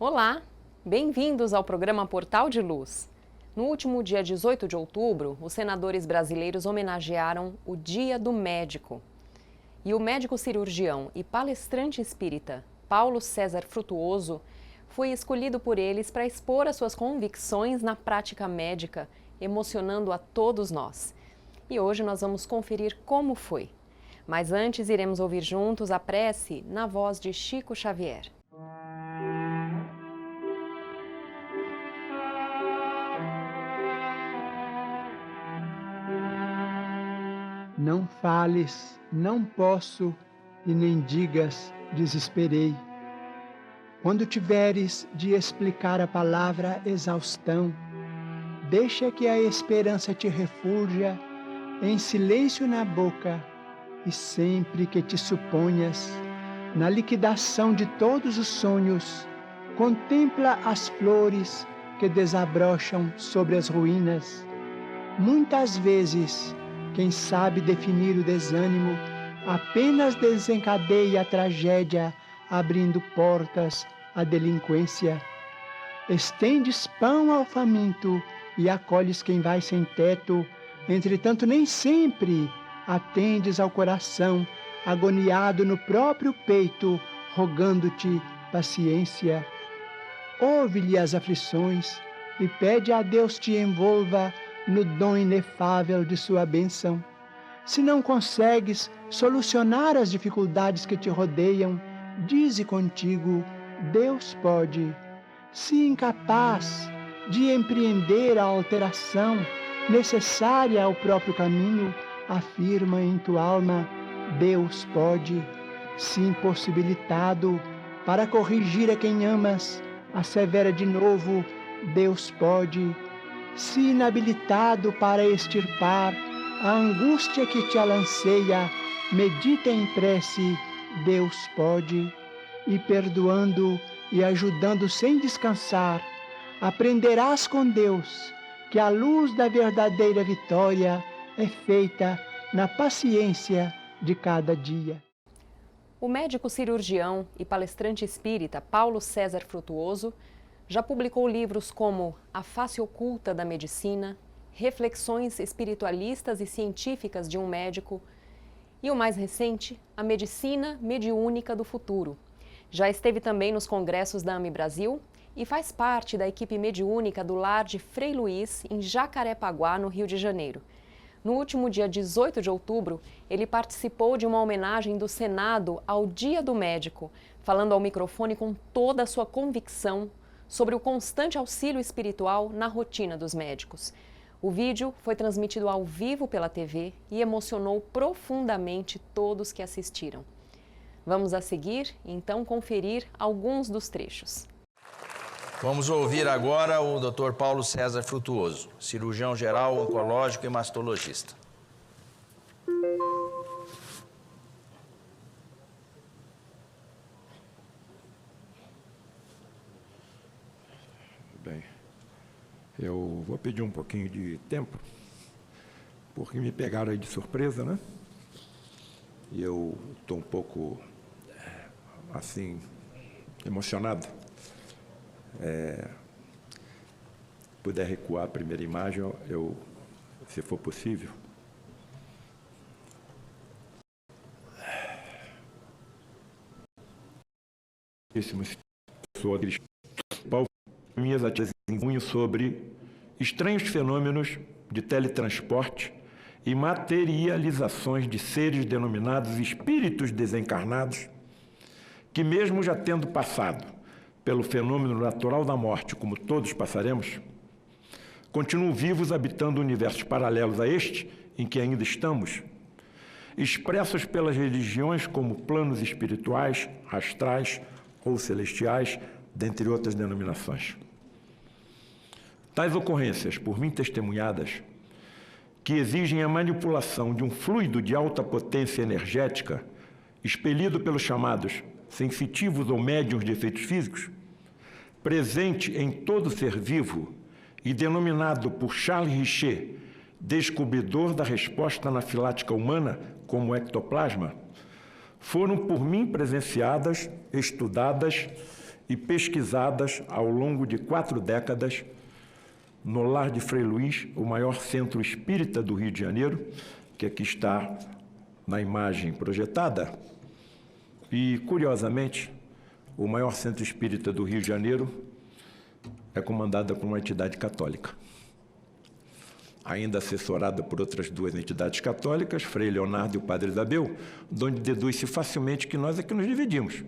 Olá, bem-vindos ao programa Portal de Luz. No último dia 18 de outubro, os senadores brasileiros homenagearam o Dia do Médico. E o médico cirurgião e palestrante espírita Paulo César Frutuoso foi escolhido por eles para expor as suas convicções na prática médica, emocionando a todos nós. E hoje nós vamos conferir como foi. Mas antes iremos ouvir juntos a prece na voz de Chico Xavier. Não fales, não posso, e nem digas, desesperei. Quando tiveres de explicar a palavra exaustão, deixa que a esperança te refulja em silêncio na boca, e sempre que te suponhas na liquidação de todos os sonhos, contempla as flores que desabrocham sobre as ruínas. Muitas vezes, quem sabe definir o desânimo apenas desencadeia a tragédia, abrindo portas à delinquência. Estendes pão ao faminto e acolhes quem vai sem teto, entretanto nem sempre atendes ao coração, agoniado no próprio peito, rogando-te paciência. Ouve-lhe as aflições e pede a Deus te envolva no dom inefável de sua bênção. Se não consegues solucionar as dificuldades que te rodeiam, dize contigo, Deus pode. Se incapaz de empreender a alteração necessária ao próprio caminho, afirma em tua alma, Deus pode. Se impossibilitado para corrigir a quem amas, assevera de novo, Deus pode. Se inabilitado para extirpar a angústia que te alanceia, medita em prece, Deus pode. E perdoando e ajudando sem descansar, aprenderás com Deus que a luz da verdadeira vitória é feita na paciência de cada dia. O médico cirurgião e palestrante espírita Paulo César Frutuoso já publicou livros como A Face Oculta da Medicina, Reflexões Espiritualistas e Científicas de um Médico e o mais recente, A Medicina Mediúnica do Futuro. Já esteve também nos congressos da AME Brasil e faz parte da equipe mediúnica do Lar de Frei Luís, em Jacarepaguá, no Rio de Janeiro. No último dia 18 de outubro, ele participou de uma homenagem do Senado ao Dia do Médico, falando ao microfone com toda a sua convicção sobre o constante auxílio espiritual na rotina dos médicos. O vídeo foi transmitido ao vivo pela TV e emocionou profundamente todos que assistiram. Vamos a seguir, então, conferir alguns dos trechos. Vamos ouvir agora o Dr. Paulo César Frutuoso, cirurgião geral, oncológico e mastologista. Bem, eu vou pedir um pouquinho de tempo, porque me pegaram aí de surpresa, né? E eu estou um pouco, assim, emocionado. Puder recuar a primeira imagem, se for possível. Minhas atividades sobre estranhos fenômenos de teletransporte e materializações de seres denominados espíritos desencarnados, que mesmo já tendo passado pelo fenômeno natural da morte, como todos passaremos, continuam vivos habitando universos paralelos a este, em que ainda estamos, expressos pelas religiões como planos espirituais, astrais ou celestiais, dentre outras denominações. Tais ocorrências, por mim testemunhadas, que exigem a manipulação de um fluido de alta potência energética, expelido pelos chamados sensitivos ou médiuns de efeitos físicos, presente em todo ser vivo e denominado por Charles Richer, descobridor da resposta anafilática humana como ectoplasma, foram por mim presenciadas, estudadas e pesquisadas ao longo de 4 décadas no Lar de Frei Luís, o maior centro espírita do Rio de Janeiro, que aqui está na imagem projetada. E, curiosamente, o maior centro espírita do Rio de Janeiro é comandado por uma entidade católica, ainda assessorada por outras 2 entidades católicas, Frei Leonardo e o Padre Isabel, de onde deduz-se facilmente que nós é que nos dividimos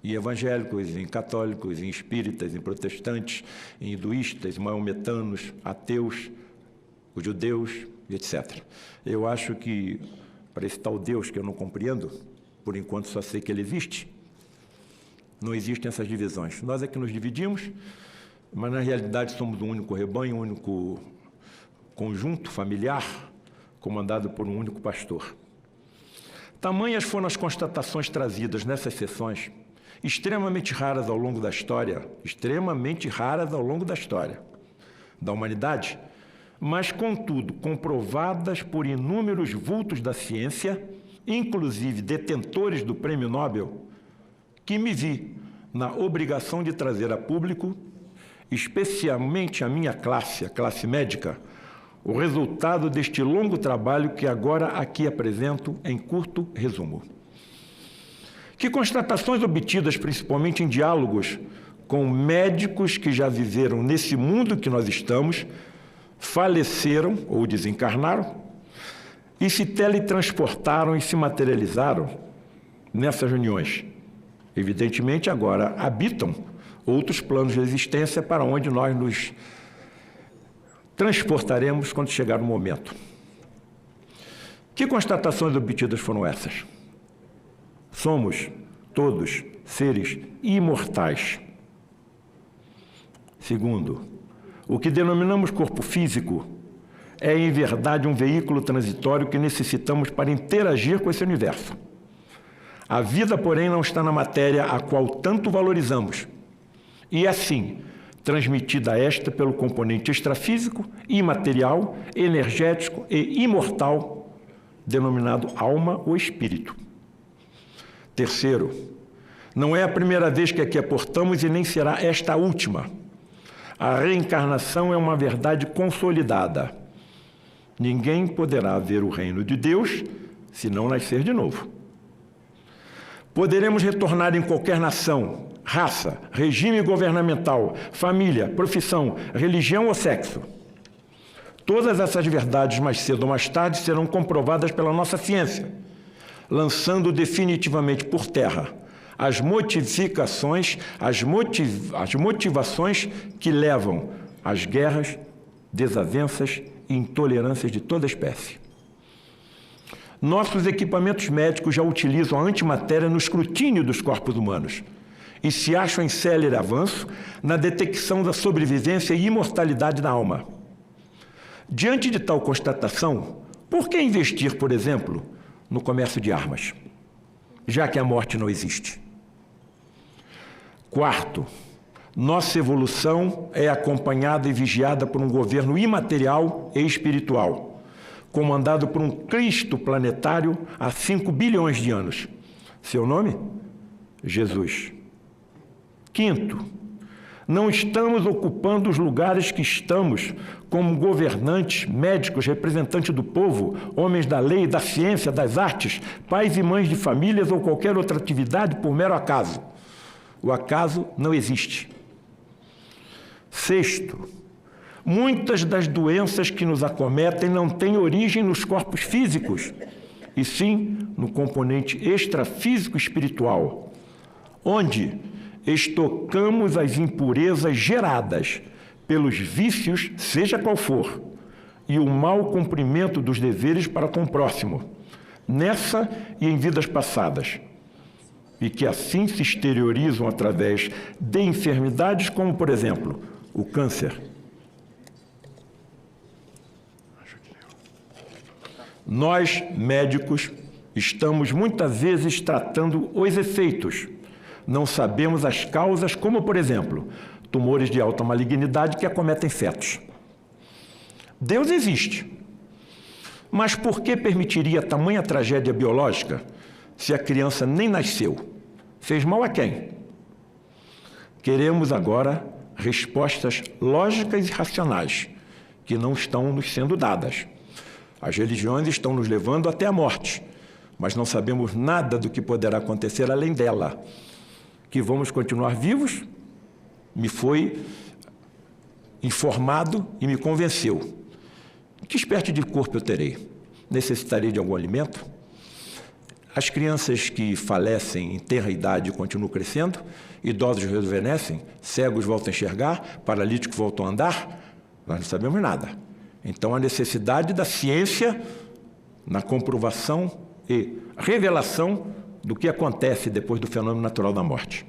em evangélicos, em católicos, em espíritas, em protestantes, em hinduístas, maometanos, ateus, os judeus, etc. Eu acho que, para esse tal Deus que eu não compreendo, por enquanto só sei que ele existe, não existem essas divisões. Nós é que nos dividimos, mas na realidade somos um único rebanho, um único conjunto familiar, comandado por um único pastor. Tamanhas foram as constatações trazidas nessas sessões, extremamente raras ao longo da história, da humanidade, mas, contudo, comprovadas por inúmeros vultos da ciência, inclusive detentores do Prêmio Nobel, que me vi na obrigação de trazer a público, especialmente a minha classe, a classe médica, o resultado deste longo trabalho que agora aqui apresento em curto resumo. Que constatações obtidas principalmente em diálogos com médicos que já viveram nesse mundo que nós estamos, faleceram ou desencarnaram e se teletransportaram e se materializaram nessas reuniões. Evidentemente, agora habitam outros planos de existência para onde nós nos transportaremos quando chegar o momento. Que constatações obtidas foram essas? Somos todos seres imortais. Segundo, o que denominamos corpo físico é, em verdade, um veículo transitório que necessitamos para interagir com esse universo. A vida, porém, não está na matéria a qual tanto valorizamos, e, assim, transmitida esta pelo componente extrafísico, imaterial, energético e imortal, denominado alma ou espírito. Terceiro, não é a primeira vez que aqui aportamos e nem será esta a última. A reencarnação é uma verdade consolidada. Ninguém poderá ver o reino de Deus se não nascer de novo. Poderemos retornar em qualquer nação, raça, regime governamental, família, profissão, religião ou sexo. Todas essas verdades, mais cedo ou mais tarde, serão comprovadas pela nossa ciência, lançando definitivamente por terra as motivações que levam às guerras, desavenças e intolerâncias de toda espécie. Nossos equipamentos médicos já utilizam a antimatéria no escrutínio dos corpos humanos e se acham em célere avanço na detecção da sobrevivência e imortalidade da alma. Diante de tal constatação, por que investir, por exemplo, no comércio de armas, já que a morte não existe? Quarto, nossa evolução é acompanhada e vigiada por um governo imaterial e espiritual, comandado por um Cristo planetário há 5 bilhões de anos. Seu nome? Jesus. Quinto, não estamos ocupando os lugares que estamos como governantes, médicos, representantes do povo, homens da lei, da ciência, das artes, pais e mães de famílias ou qualquer outra atividade por mero acaso. O acaso não existe. Sexto, muitas das doenças que nos acometem não têm origem nos corpos físicos, e sim no componente extrafísico espiritual, onde estocamos as impurezas geradas pelos vícios, seja qual for, e o mau cumprimento dos deveres para com o próximo, nessa e em vidas passadas, e que assim se exteriorizam através de enfermidades como, por exemplo, o câncer. Nós, médicos, estamos muitas vezes tratando os efeitos. Não sabemos as causas, como, por exemplo, tumores de alta malignidade que acometem fetos. Deus existe. Mas por que permitiria tamanha tragédia biológica se a criança nem nasceu? Fez mal a quem? Queremos agora respostas lógicas e racionais, que não estão nos sendo dadas. As religiões estão nos levando até a morte, mas não sabemos nada do que poderá acontecer além dela. Que vamos continuar vivos, me foi informado e me convenceu. Que espécie de corpo eu terei? Necessitarei de algum alimento? As crianças que falecem em tenra idade continuam crescendo, idosos rejuvenescem, cegos voltam a enxergar, paralíticos voltam a andar, nós não sabemos nada. Então, a necessidade da ciência na comprovação e revelação do que acontece depois do fenômeno natural da morte.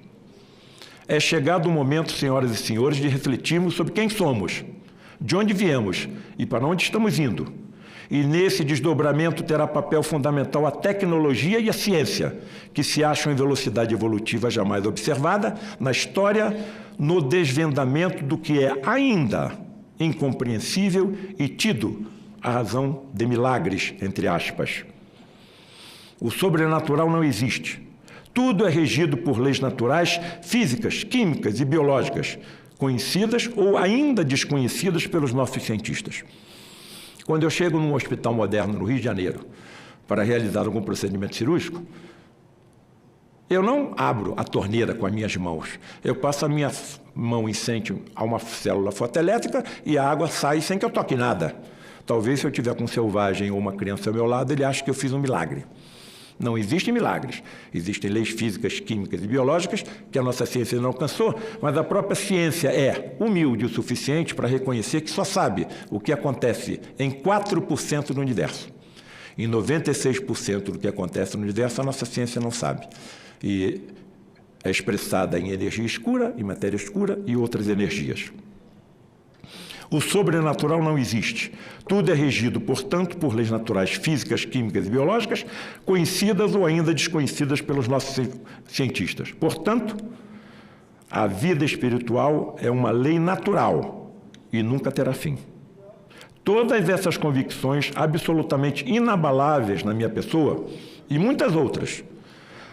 É chegado o momento, senhoras e senhores, de refletirmos sobre quem somos, de onde viemos e para onde estamos indo. E nesse desdobramento terá papel fundamental a tecnologia e a ciência, que se acham em velocidade evolutiva jamais observada na história, no desvendamento do que é ainda incompreensível e tido a razão de milagres, entre aspas. O sobrenatural não existe. Tudo é regido por leis naturais, físicas, químicas e biológicas, conhecidas ou ainda desconhecidas pelos nossos cientistas. Quando eu chego num hospital moderno no Rio de Janeiro para realizar algum procedimento cirúrgico, eu não abro a torneira com as minhas mãos. Eu passo a minha mão em frente a uma célula fotoelétrica e a água sai sem que eu toque nada. Talvez, se eu tiver com um selvagem ou uma criança ao meu lado, ele ache que eu fiz um milagre. Não existem milagres. Existem leis físicas, químicas e biológicas que a nossa ciência não alcançou, mas a própria ciência é humilde o suficiente para reconhecer que só sabe o que acontece em 4% do universo. Em 96% do que acontece no universo, a nossa ciência não sabe. E é expressada em energia escura, em matéria escura e outras energias. O sobrenatural não existe. Tudo é regido, portanto, por leis naturais físicas, químicas e biológicas, conhecidas ou ainda desconhecidas pelos nossos cientistas. Portanto, a vida espiritual é uma lei natural e nunca terá fim. Todas essas convicções absolutamente inabaláveis na minha pessoa e muitas outras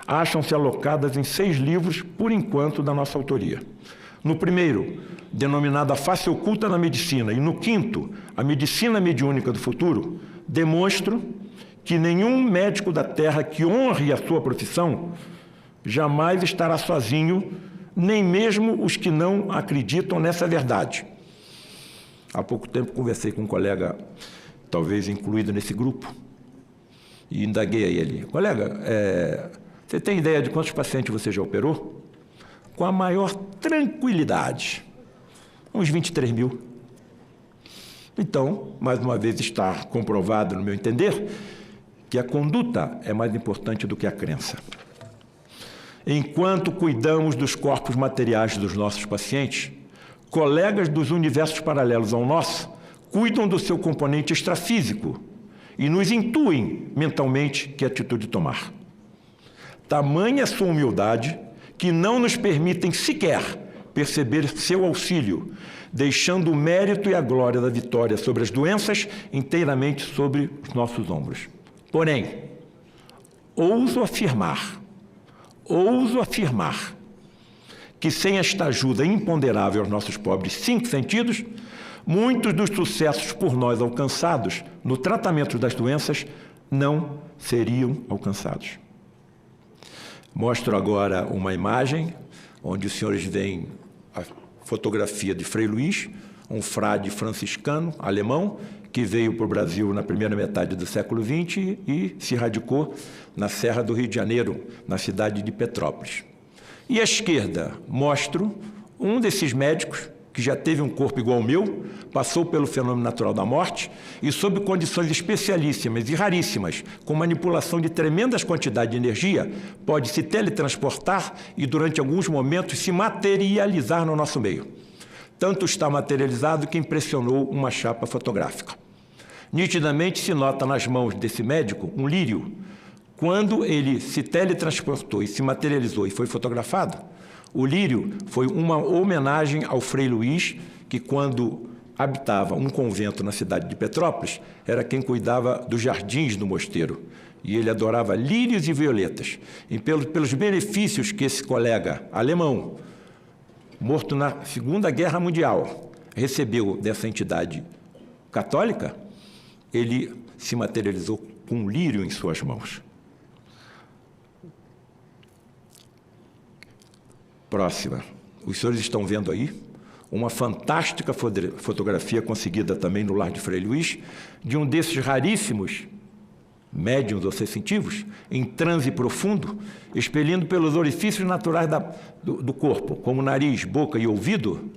acham-se alocadas em 6 livros, por enquanto, da nossa autoria. No primeiro, denominado A Face Oculta da Medicina, e no quinto, A Medicina Mediúnica do Futuro, demonstro que nenhum médico da Terra que honre a sua profissão jamais estará sozinho, nem mesmo os que não acreditam nessa verdade. Há pouco tempo conversei com um colega, talvez incluído nesse grupo, e indaguei a ele: colega, você tem ideia de quantos pacientes você já operou? Com a maior tranquilidade, uns 23 mil. Então, mais uma vez está comprovado, no meu entender, que a conduta é mais importante do que a crença. Enquanto cuidamos dos corpos materiais dos nossos pacientes, colegas dos universos paralelos ao nosso cuidam do seu componente extrafísico e nos intuem mentalmente que atitude tomar. Tamanha sua humildade que não nos permitem sequer perceber seu auxílio, deixando o mérito e a glória da vitória sobre as doenças inteiramente sobre os nossos ombros. Porém, ouso afirmar que sem esta ajuda imponderável aos nossos pobres 5 sentidos, muitos dos sucessos por nós alcançados no tratamento das doenças não seriam alcançados. Mostro agora uma imagem onde os senhores veem a fotografia de Frei Luís, um frade franciscano alemão que veio para o Brasil na primeira metade do século XX e se radicou na Serra do Rio de Janeiro, na cidade de Petrópolis. E à esquerda mostro um desses médicos que já teve um corpo igual ao meu, passou pelo fenômeno natural da morte e, sob condições especialíssimas e raríssimas, com manipulação de tremendas quantidades de energia, pode se teletransportar e, durante alguns momentos, se materializar no nosso meio. Tanto está materializado que impressionou uma chapa fotográfica. Nitidamente se nota nas mãos desse médico um lírio. Quando ele se teletransportou e se materializou e foi fotografado, o lírio foi uma homenagem ao Frei Luís, que quando habitava um convento na cidade de Petrópolis, era quem cuidava dos jardins do mosteiro. E ele adorava lírios e violetas. E pelos benefícios que esse colega alemão morto na Segunda Guerra Mundial, recebeu dessa entidade católica, ele se materializou com um lírio em suas mãos. Próxima. Os senhores estão vendo aí uma fantástica fotografia conseguida também no Lar de Frei Luís, de um desses raríssimos médiuns ou sensitivos, em transe profundo, expelindo pelos orifícios naturais do corpo, como nariz, boca e ouvido,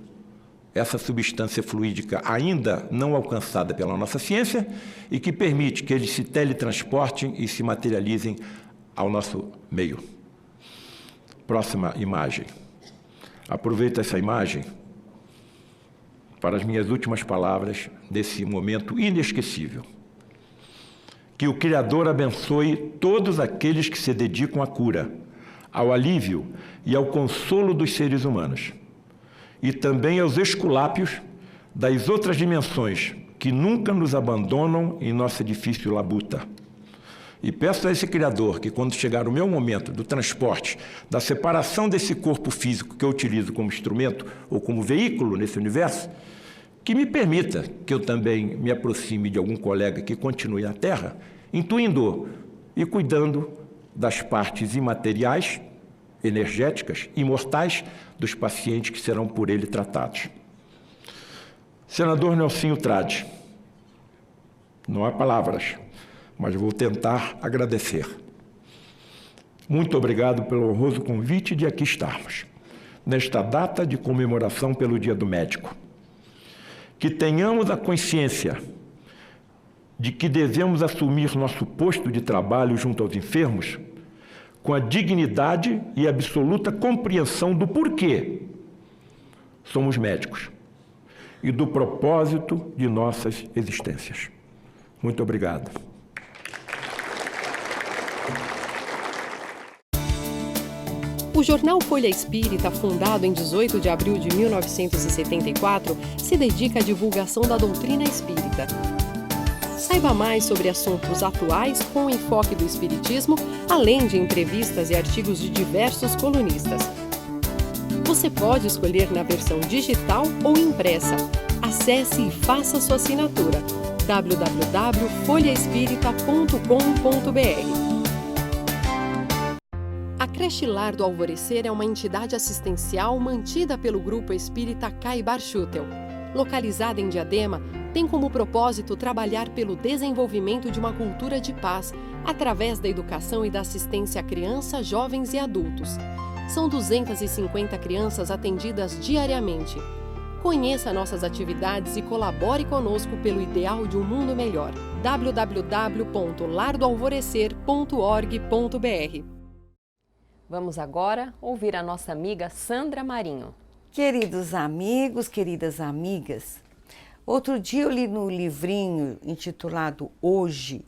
essa substância fluídica ainda não alcançada pela nossa ciência e que permite que eles se teletransportem e se materializem ao nosso meio. Próxima imagem. Aproveito essa imagem para as minhas últimas palavras desse momento inesquecível. Que o Criador abençoe todos aqueles que se dedicam à cura, ao alívio e ao consolo dos seres humanos, e também aos esculápios das outras dimensões que nunca nos abandonam em nossa difícil labuta. E peço a esse Criador que, quando chegar o meu momento do transporte, da separação desse corpo físico que eu utilizo como instrumento ou como veículo nesse universo, que me permita que eu também me aproxime de algum colega que continue na Terra, intuindo e cuidando das partes imateriais, energéticas, imortais dos pacientes que serão por ele tratados. Senador Nelsinho Trade, não há palavras, mas vou tentar agradecer. Muito obrigado pelo honroso convite de aqui estarmos, nesta data de comemoração pelo Dia do Médico. Que tenhamos a consciência de que devemos assumir nosso posto de trabalho junto aos enfermos com a dignidade e absoluta compreensão do porquê somos médicos e do propósito de nossas existências. Muito obrigado. O jornal Folha Espírita, fundado em 18 de abril de 1974, se dedica à divulgação da doutrina espírita. Saiba mais sobre assuntos atuais com o enfoque do espiritismo, além de entrevistas e artigos de diversos colunistas. Você pode escolher na versão digital ou impressa. Acesse e faça sua assinatura: www.folhaespirita.com.br. A Creche Lar do Alvorecer é uma entidade assistencial mantida pelo Grupo Espírita Caibar Schutel. Localizada em Diadema, tem como propósito trabalhar pelo desenvolvimento de uma cultura de paz, através da educação e da assistência a crianças, jovens e adultos. São 250 crianças atendidas diariamente. Conheça nossas atividades e colabore conosco pelo ideal de um mundo melhor. www.lardoalvorecer.org.br. Vamos agora ouvir a nossa amiga Sandra Marinho. Queridos amigos, queridas amigas, outro dia eu li no livrinho intitulado Hoje,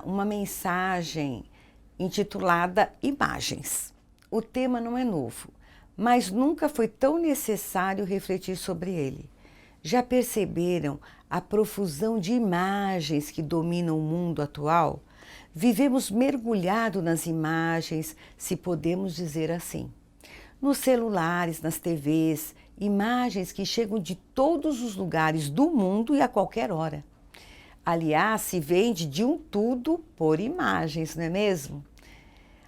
uma mensagem intitulada Imagens. O tema não é novo, mas nunca foi tão necessário refletir sobre ele. Já perceberam a profusão de imagens que dominam o mundo atual? Vivemos mergulhados nas imagens, se podemos dizer assim. Nos celulares, nas TVs, imagens que chegam de todos os lugares do mundo e a qualquer hora. Aliás, se vende de um tudo por imagens, não é mesmo?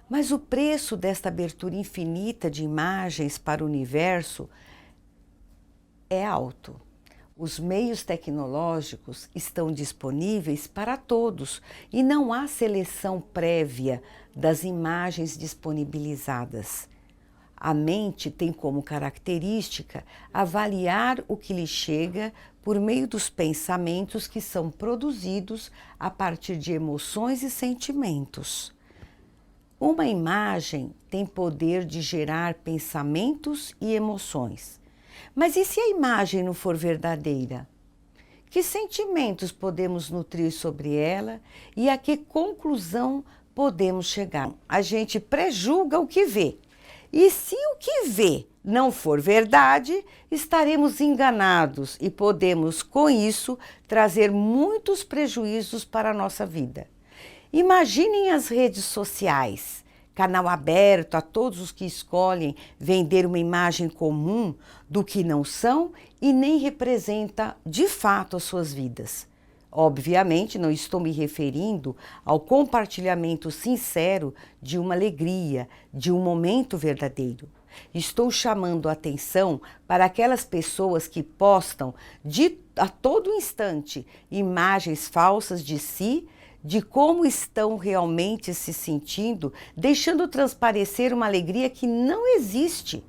Mas o preço desta abertura infinita de imagens para o universo é alto. Os meios tecnológicos estão disponíveis para todos e não há seleção prévia das imagens disponibilizadas. A mente tem como característica avaliar o que lhe chega por meio dos pensamentos que são produzidos a partir de emoções e sentimentos. Uma imagem tem poder de gerar pensamentos e emoções. Mas e se a imagem não for verdadeira? Que sentimentos podemos nutrir sobre ela e a que conclusão podemos chegar? A gente prejulga o que vê. E se o que vê não for verdade, estaremos enganados e podemos, com isso, trazer muitos prejuízos para a nossa vida. Imaginem as redes sociais, canal aberto a todos os que escolhem vender uma imagem comum do que não são e nem representa de fato as suas vidas. Obviamente, não estou me referindo ao compartilhamento sincero de uma alegria, de um momento verdadeiro. Estou chamando a atenção para aquelas pessoas que postam a todo instante imagens falsas de si, de como estão realmente se sentindo, deixando transparecer uma alegria que não existe.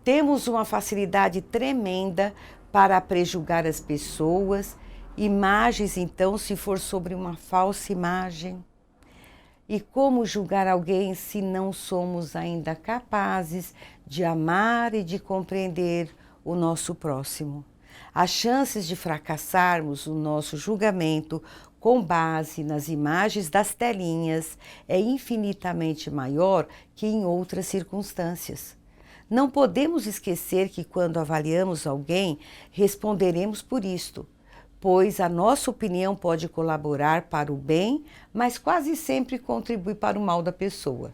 Temos uma facilidade tremenda para prejulgar as pessoas. Imagens, então, se for sobre uma falsa imagem. E como julgar alguém se não somos ainda capazes de amar e de compreender o nosso próximo? As chances de fracassarmos o nosso julgamento com base nas imagens das telinhas é infinitamente maior que em outras circunstâncias. Não podemos esquecer que quando avaliamos alguém, responderemos por isto, pois a nossa opinião pode colaborar para o bem, mas quase sempre contribui para o mal da pessoa.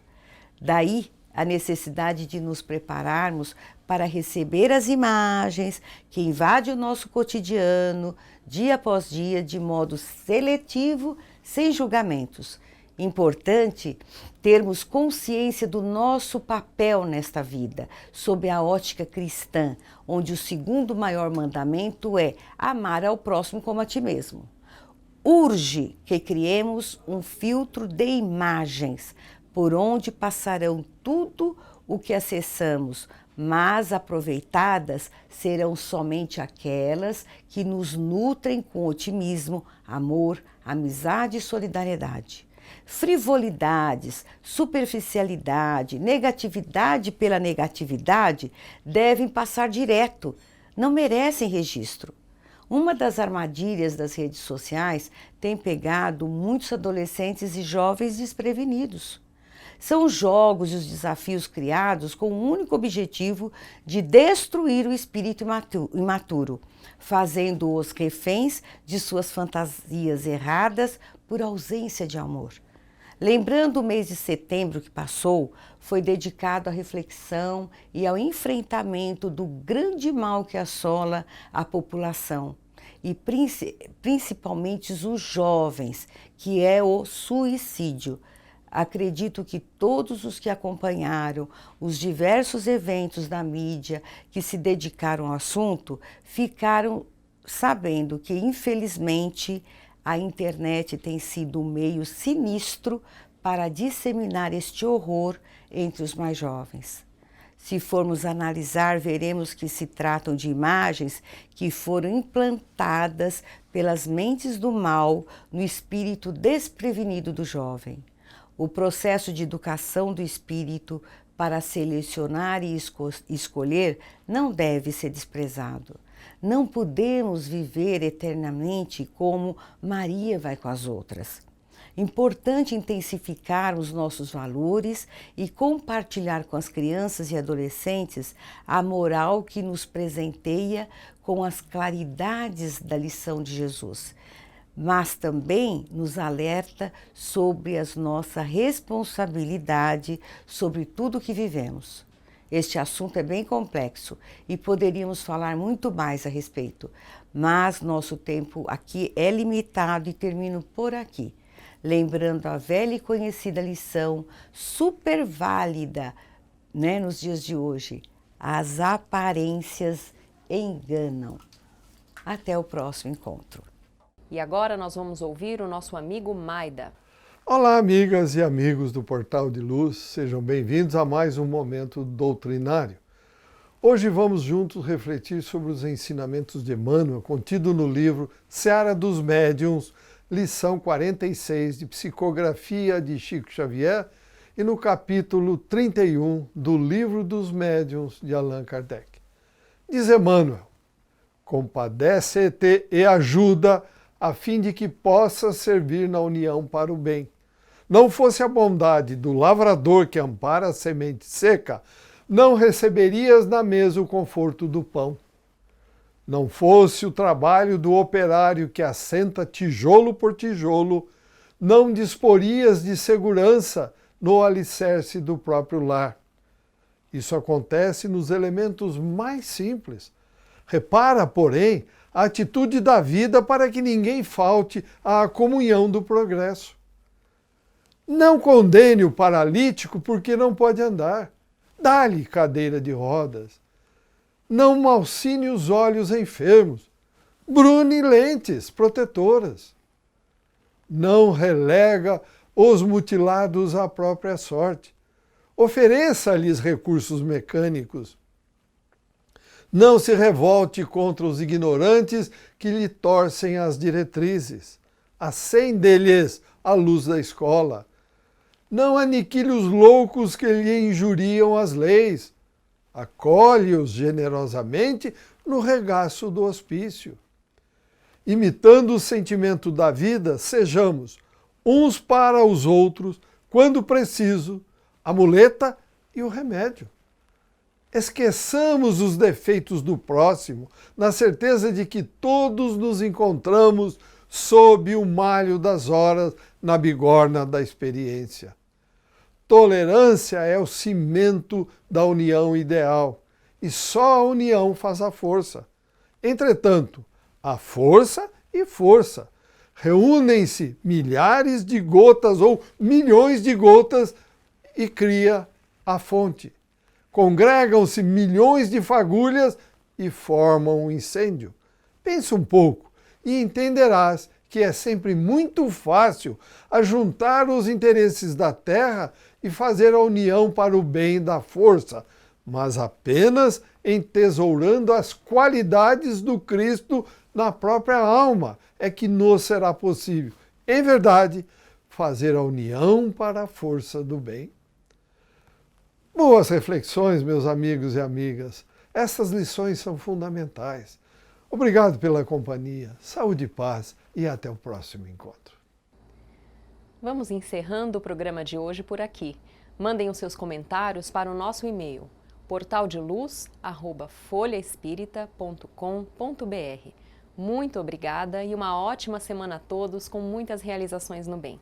Daí a necessidade de nos prepararmos para receber as imagens que invadem o nosso cotidiano, dia após dia, de modo seletivo, sem julgamentos. Importante termos consciência do nosso papel nesta vida, sob a ótica cristã, onde o segundo maior mandamento é amar ao próximo como a ti mesmo. Urge que criemos um filtro de imagens, por onde passarão tudo o que acessamos, mas aproveitadas serão somente aquelas que nos nutrem com otimismo, amor, amizade e solidariedade. Frivolidades, superficialidade, negatividade pela negatividade devem passar direto, não merecem registro. Uma das armadilhas das redes sociais tem pegado muitos adolescentes e jovens desprevenidos. São os jogos e os desafios criados com o único objetivo de destruir o espírito imaturo, fazendo-os reféns de suas fantasias erradas por ausência de amor. Lembrando o mês de setembro que passou, foi dedicado à reflexão e ao enfrentamento do grande mal que assola a população, e principalmente os jovens, que é o suicídio. Acredito que todos os que acompanharam os diversos eventos da mídia que se dedicaram ao assunto ficaram sabendo que, infelizmente, a internet tem sido um meio sinistro para disseminar este horror entre os mais jovens. Se formos analisar, veremos que se tratam de imagens que foram implantadas pelas mentes do mal no espírito desprevenido do jovem. O processo de educação do espírito para selecionar e escolher não deve ser desprezado. Não podemos viver eternamente como Maria vai com as outras. Importante intensificar os nossos valores e compartilhar com as crianças e adolescentes a moral que nos presenteia com as claridades da lição de Jesus, mas também nos alerta sobre a nossa responsabilidade sobre tudo que vivemos. Este assunto é bem complexo e poderíamos falar muito mais a respeito, mas nosso tempo aqui é limitado e termino por aqui, lembrando a velha e conhecida lição super válida, nos dias de hoje: as aparências enganam. Até o próximo encontro. E agora nós vamos ouvir o nosso amigo Maida. Olá, amigas e amigos do Portal de Luz, sejam bem-vindos a mais um Momento Doutrinário. Hoje vamos juntos refletir sobre os ensinamentos de Emmanuel, contido no livro Seara dos Médiuns, lição 46 de Psicografia de Chico Xavier e no capítulo 31 do Livro dos Médiuns de Allan Kardec. Diz Emmanuel: compadece-te e ajuda a fim de que possa servir na união para o bem. Não fosse a bondade do lavrador que ampara a semente seca, não receberias na mesa o conforto do pão. Não fosse o trabalho do operário que assenta tijolo por tijolo, não disporias de segurança no alicerce do próprio lar. Isso acontece nos elementos mais simples. Repara, porém, a atitude da vida para que ninguém falte à comunhão do progresso. Não condene o paralítico porque não pode andar. Dá-lhe cadeira de rodas. Não malsine os olhos enfermos. Brune lentes protetoras. Não relega os mutilados à própria sorte. Ofereça-lhes recursos mecânicos. Não se revolte contra os ignorantes que lhe torcem as diretrizes. Acende-lhes a luz da escola. Não aniquile os loucos que lhe injuriam as leis. Acolhe-os generosamente no regaço do hospício. Imitando o sentimento da vida, sejamos uns para os outros, quando preciso, a muleta e o remédio. Esqueçamos os defeitos do próximo, na certeza de que todos nos encontramos sob o malho das horas na bigorna da experiência. Tolerância é o cimento da união ideal, e só a união faz a força. Entretanto, há força e força. Reúnem-se milhares de gotas ou milhões de gotas e cria a fonte. Congregam-se milhões de fagulhas e formam um incêndio. Pensa um pouco e entenderás que é sempre muito fácil ajuntar os interesses da terra e fazer a união para o bem da força, mas apenas entesourando as qualidades do Cristo na própria alma é que nos será possível, em verdade, fazer a união para a força do bem. Boas reflexões, meus amigos e amigas. Essas lições são fundamentais. Obrigado pela companhia, saúde e paz e até o próximo encontro. Vamos encerrando o programa de hoje por aqui. Mandem os seus comentários para o nosso e-mail, portaldeluz@folhaespirita.com.br. Muito obrigada e uma ótima semana a todos com muitas realizações no bem.